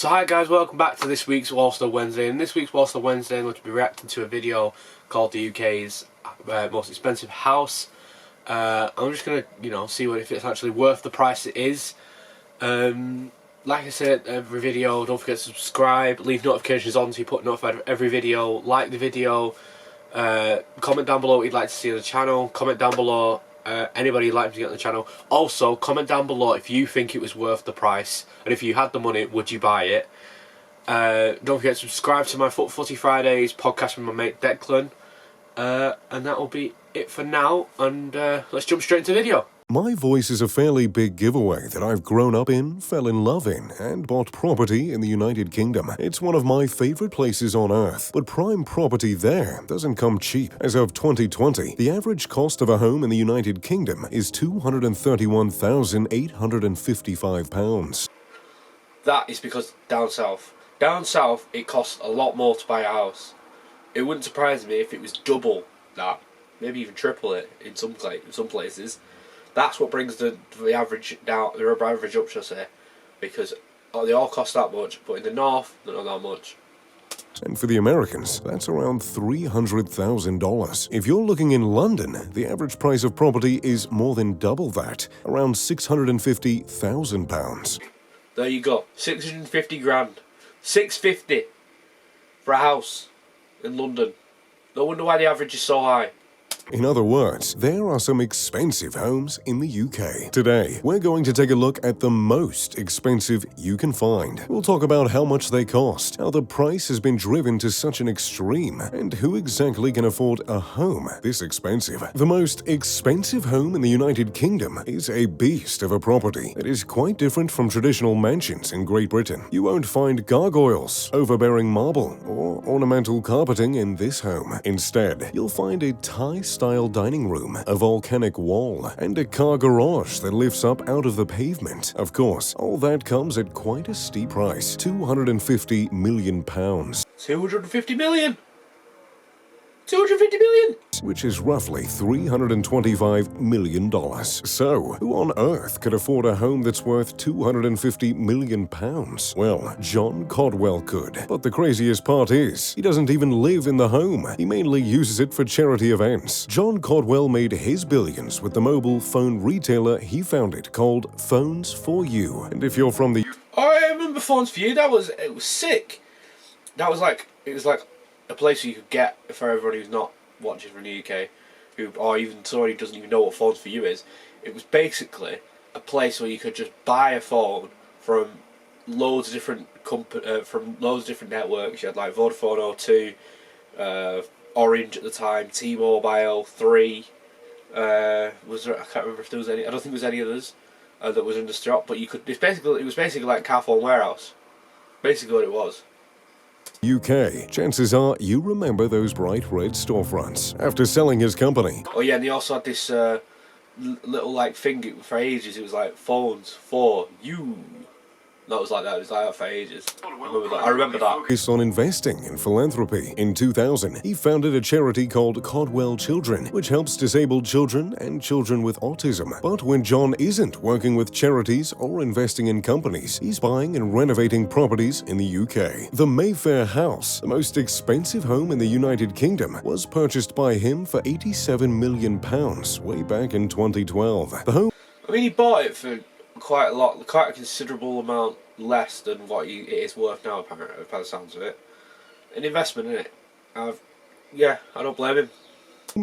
So hi guys, welcome back to this week's Walster Wednesday. In this week's Walster Wednesday I'm going to be reacting to a video called the UK's most expensive house. I'm just going to, see if it's actually worth the price it is. Like I said, every video, don't forget to subscribe, leave notifications on so you put notified of every video, like the video, comment down below what you'd like to see on the channel, comment down below anybody you'd like to get on the channel. Also, comment down below if you think it was worth the price, and if you had the money, would you buy it? Don't forget to subscribe to my Footy Fridays podcast with my mate Declan, and that will be it for now, and let's jump straight into the video. My voice is a fairly big giveaway that I've grown up in, fell in love in, and bought property in the United Kingdom. It's one of my favorite places on earth, but prime property there doesn't come cheap. As of 2020, the average cost of a home in the United Kingdom is £231,855. That is because down south, it costs a lot more to buy a house. It wouldn't surprise me if it was double that, maybe even triple it in some places. That's what brings the average down, the average up, should I say, because they all cost that much, but in the north, they're not that much. And for the Americans, that's around $300,000. If you're looking in London, the average price of property is more than double that, around £650,000. There you go, 650 grand, 650 for a house in London. No wonder why the average is so high. In other words, there are some expensive homes in the UK. Today, we're going to take a look at the most expensive you can find. We'll talk about how much they cost, how the price has been driven to such an extreme, and who exactly can afford a home this expensive. The most expensive home in the United Kingdom is a beast of a property that is quite different from traditional mansions in Great Britain. You won't find gargoyles, overbearing marble, or ornamental carpeting in this home. Instead, you'll find a Thai-style dining room, a volcanic wall, and a car garage that lifts up out of the pavement. Of course, all that comes at quite a steep price, £250 million. 250 million? 250 million? Which is roughly $325 million. So, who on earth could afford a home that's worth £250 million? Well, John Codwell could. But the craziest part is, he doesn't even live in the home. He mainly uses it for charity events. John Codwell made his billions with the mobile phone retailer he founded called Phones For You. And if you're from the... Oh, I remember Phones For You. It was sick. It was like a place where you could get, for everyone who's not watching from the UK, or even somebody who doesn't even know what Phones For You is, it was basically a place where you could just buy a phone from loads of different networks. You had like Vodafone, O2, Orange at the time, T-Mobile, 3. Was there? I can't remember if there was any. I don't think there was any others that was in the stock. But you could. It was basically like Car Phone Warehouse. Basically what it was. UK, chances are you remember those bright red storefronts. After selling his company. Oh yeah, and he also had this little thing for ages. It was like Phones For You. That was like that. It was like that for ages. I remember that. Based on investing in philanthropy. In 2000, he founded a charity called Codwell Children, which helps disabled children and children with autism. But when John isn't working with charities or investing in companies, he's buying and renovating properties in the UK. The Mayfair House, the most expensive home in the United Kingdom, was purchased by him for £87 million way back in 2012. The home... I mean, he bought it for quite a considerable amount less than what it is worth now, apparently, by the sounds of it. An investment, isn't it? Yeah, I don't blame him.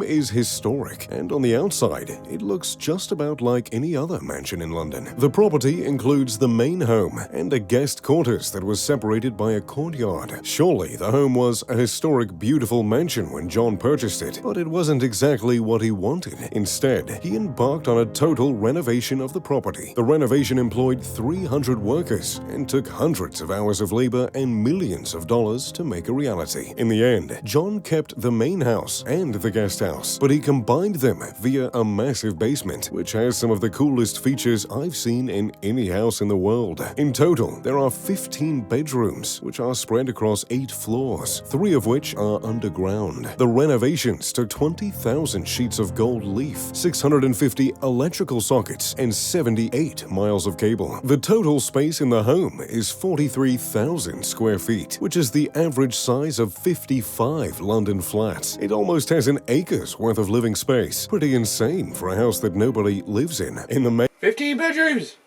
Is historic, and on the outside, it looks just about like any other mansion in London. The property includes the main home and a guest quarters that was separated by a courtyard. Surely the home was a historic, beautiful mansion when John purchased it, but it wasn't exactly what he wanted. Instead, he embarked on a total renovation of the property. The renovation employed 300 workers and took hundreds of hours of labor and millions of dollars to make a reality. In the end, John kept the main house and the guest house, but he combined them via a massive basement, which has some of the coolest features I've seen in any house in the world. In total, there are 15 bedrooms, which are spread across 8 floors, 3 of which are underground. The renovations took 20,000 sheets of gold leaf, 650 electrical sockets, and 78 miles of cable. The total space in the home is 43,000 square feet, which is the average size of 55 London flats. It almost has an acre's worth of living space. Pretty insane for a house that nobody lives in. In the 15 bedrooms!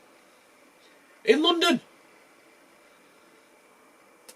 In London!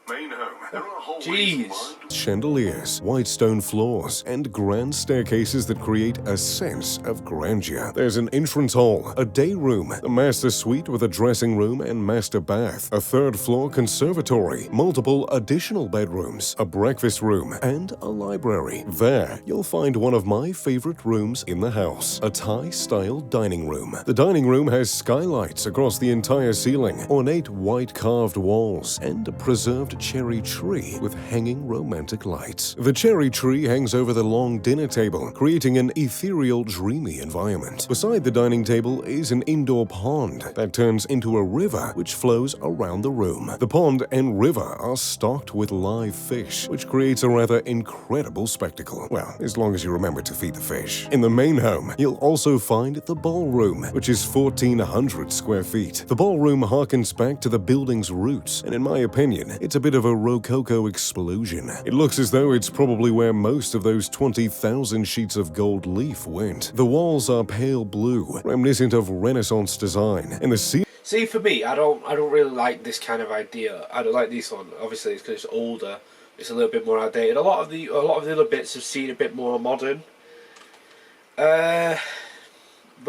main home, there are hallways, Jeez. Chandeliers, white stone floors, and grand staircases that create a sense of grandeur. There's an entrance hall, a day room, a master suite with a dressing room and master bath, a third-floor conservatory, multiple additional bedrooms, a breakfast room, and a library. There, you'll find one of my favorite rooms in the house, a Thai-style dining room. The dining room has skylights across the entire ceiling, ornate white carved walls, and a preserved cherry tree with hanging romantic lights. The cherry tree hangs over the long dinner table, creating an ethereal, dreamy environment. Beside the dining table is an indoor pond that turns into a river which flows around the room. The pond and river are stocked with live fish, which creates a rather incredible spectacle. Well, as long as you remember to feed the fish. In the main home, you'll also find the ballroom, which is 1,400 square feet. The ballroom harkens back to the building's roots, and in my opinion, it's a bit of a Rococo explosion. It looks as though it's probably where most of those 20,000 sheets of gold leaf went. The walls are pale blue, reminiscent of Renaissance design, and the ceiling. See, for me, I don't really like this kind of idea. I don't like this one. Obviously, it's because it's older. It's a little bit more outdated. A lot of the other bits have seen a bit more modern. But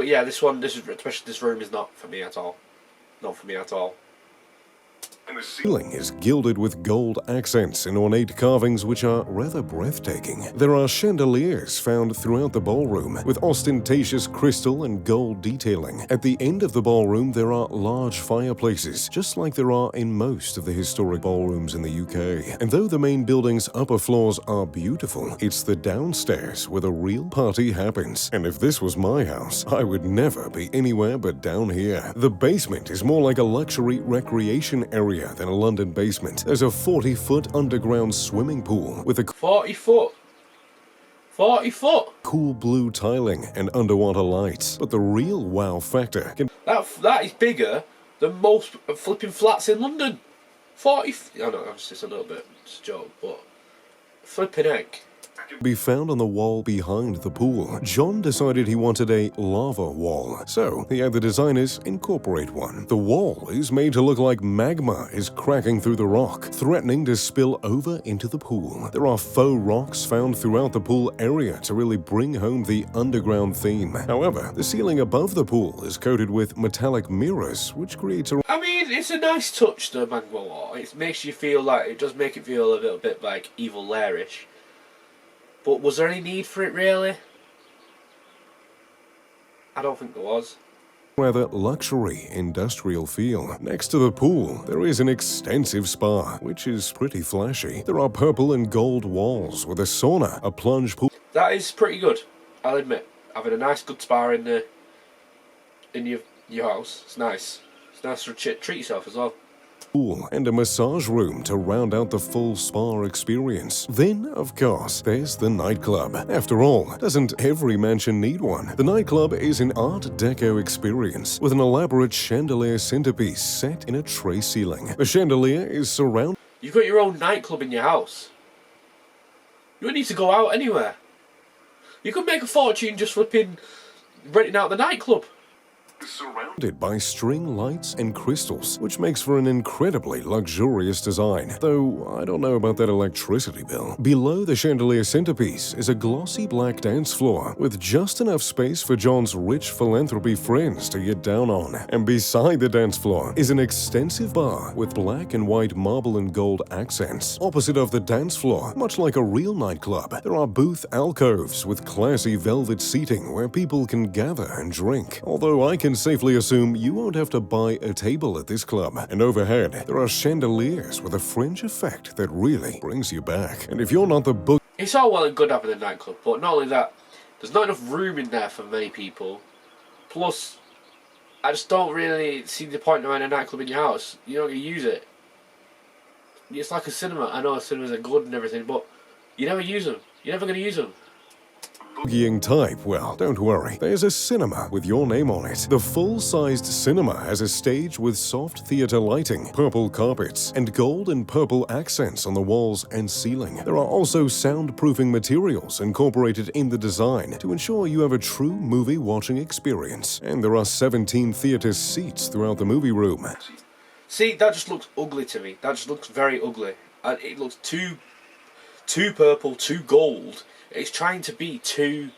yeah, especially this room is not for me at all. Not for me at all. And the ceiling is gilded with gold accents and ornate carvings which are rather breathtaking. There are chandeliers found throughout the ballroom with ostentatious crystal and gold detailing. At the end of the ballroom there are large fireplaces, just like there are in most of the historic ballrooms in the UK. And though the main building's upper floors are beautiful, it's the downstairs where the real party happens. And if this was my house, I would never be anywhere but down here. The basement is more like a luxury recreation area than a London basement. There's a 40-foot underground swimming pool with a 40 foot. 40 foot. Cool blue tiling and underwater lights. But the real wow factor can That is bigger than most flipping flats in London. 40. I know it's just a little bit. It's a joke, but flipping egg. be found on the wall behind the pool. John decided he wanted a lava wall, so he had the designers incorporate one. The wall is made to look like magma is cracking through the rock, threatening to spill over into the pool. There are faux rocks found throughout the pool area to really bring home the underground theme. However, the ceiling above the pool is coated with metallic mirrors, which creates a... I mean, it's a nice touch, the magma wall. It makes you feel like, it does make it feel a little bit like Evil Lair-ish. But was there any need for it, really? I don't think there was. rather luxury industrial feel. Next to the pool, there is an extensive spa, which is pretty flashy. There are purple and gold walls with a sauna, a plunge pool. That is pretty good, I'll admit. Having a nice good spa in your house, it's nice. It's nice to treat yourself as well. Pool and a massage room to round out the full spa experience. Then, of course, there's the nightclub. After all, doesn't every mansion need one? The nightclub is an Art Deco experience with an elaborate chandelier centerpiece set in a tray ceiling. The chandelier is surrounded. You've got your own nightclub in your house. You don't need to go out anywhere. You could make a fortune just flipping renting out the nightclub. Surrounded by string lights and crystals, which makes for an incredibly luxurious design, though I don't know about that electricity bill. Below the chandelier centerpiece is a glossy black dance floor with just enough space for John's rich philanthropy friends to get down on. And beside the dance floor is an extensive bar with black and white marble and gold accents. Opposite of the dance floor, much like a real nightclub, there are booth alcoves with classy velvet seating where people can gather and drink. Although I can safely assume you won't have to buy a table at this club. And overhead, there are chandeliers with a fringe effect that really brings you back. And if you're not the book... it's all well and good having a nightclub, but not only that, there's not enough room in there for many people. Plus, I just don't really see the point of having a nightclub in your house. You're not going to use it. It's like a cinema. I know cinemas are good and everything, but you never use them. You're never going to use them. Boogieing type? Well, don't worry. There's a cinema with your name on it. The full-sized cinema has a stage with soft theater lighting, purple carpets, and gold and purple accents on the walls and ceiling. There are also soundproofing materials incorporated in the design to ensure you have a true movie-watching experience. And there are 17 theater seats throughout the movie room. See, that just looks ugly to me. That just looks very ugly. And it looks too purple, too gold. It's trying to be too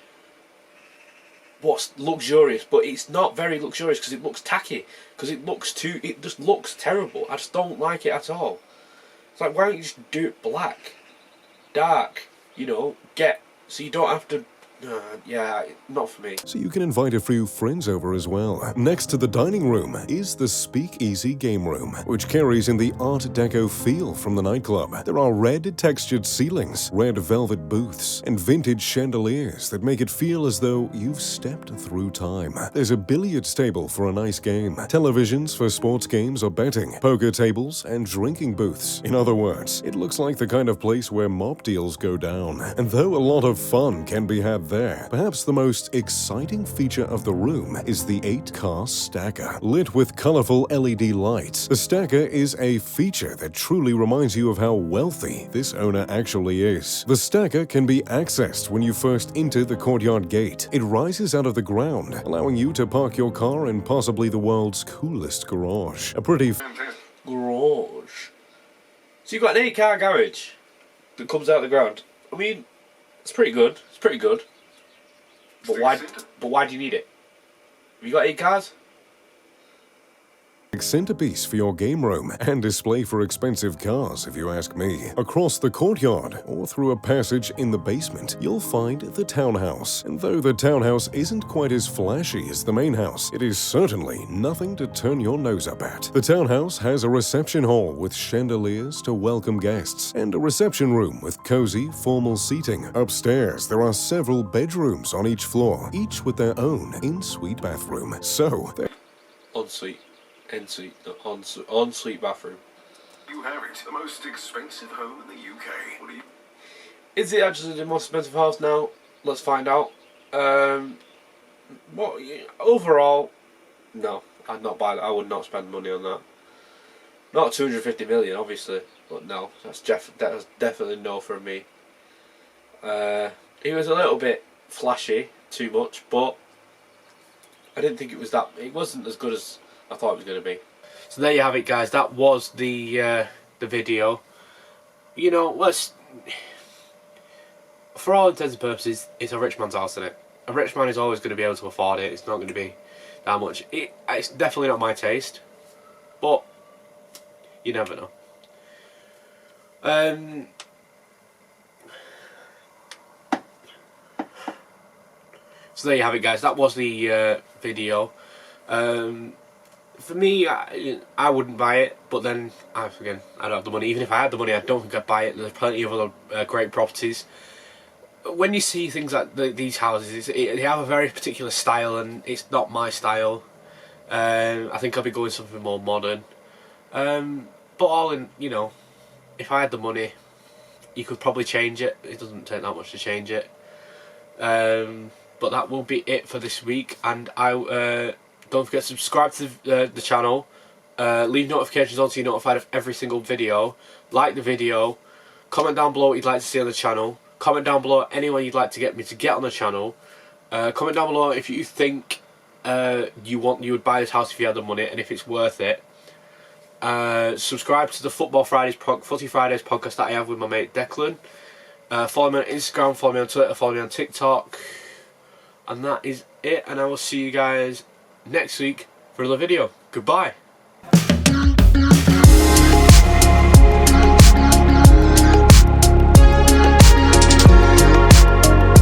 luxurious, but it's not very luxurious because it looks tacky. Because it just looks terrible. I just don't like it at all. It's like, why don't you just do it black, dark? You know, so you don't have to. Yeah, not for me. So you can invite a few friends over as well. Next to the dining room is the Speakeasy game room, which carries in the Art Deco feel from the nightclub. There are red textured ceilings, red velvet booths, and vintage chandeliers that make it feel as though you've stepped through time. There's a billiards table for a nice game, televisions for sports games or betting, poker tables, and drinking booths. In other words, it looks like the kind of place where mob deals go down. And though a lot of fun can be had there, perhaps the most exciting feature of the room is the 8-car stacker. Lit with colorful LED lights, the stacker is a feature that truly reminds you of how wealthy this owner actually is. The stacker can be accessed when you first enter the courtyard gate. It rises out of the ground, allowing you to park your car in possibly the world's coolest garage. A pretty garage. So you've got an 8-car garage that comes out of the ground. I mean, it's pretty good. It's pretty good. But why do you need it? Have you got 8 cars? centerpiece for your game room and display for expensive cars, if you ask me. Across the courtyard or through a passage in the basement, you'll find the townhouse. And though the townhouse isn't quite as flashy as the main house, it is certainly nothing to turn your nose up at. The townhouse has a reception hall with chandeliers to welcome guests and a reception room with cozy, formal seating. Upstairs, there are several bedrooms on each floor, each with their own en-suite bathroom. So, ensuite bathroom. You have it, the most expensive home in the UK. What do you... Is it actually the most expensive house now? Let's find out. Overall, no, I'd not buy that. I would not spend money on that. Not 250 million, obviously, but no, that's definitely no from me. It was a little bit flashy, too much, but I didn't think it was that. It wasn't as good as I thought it was going to be. So there you have it, guys. That was the video. You know, for all intents and purposes, it's a rich man's house, isn't it? A rich man is always going to be able to afford it. It's not going to be that much. It's definitely not my taste, but you never know. So there you have it, guys. That was the video. For me, I wouldn't buy it, but then, again, I don't have the money. Even if I had the money, I don't think I'd buy it. There's plenty of other great properties. When you see things like these houses, they have a very particular style, and it's not my style. I think I'll be going something more modern. But all in, you know, if I had the money, you could probably change it. It doesn't take that much to change it. But that will be it for this week, and don't forget to subscribe to the channel, leave notifications on so you're notified of every single video, like the video, comment down below what you'd like to see on the channel, comment down below anyone you'd like to get me to get on the channel, comment down below if you think you would buy this house if you had the money and if it's worth it. Subscribe to the Footy Fridays podcast that I have with my mate Declan. Follow me on Instagram, follow me on Twitter, follow me on TikTok, and that is it, and I will see you guys next week for another video. Goodbye.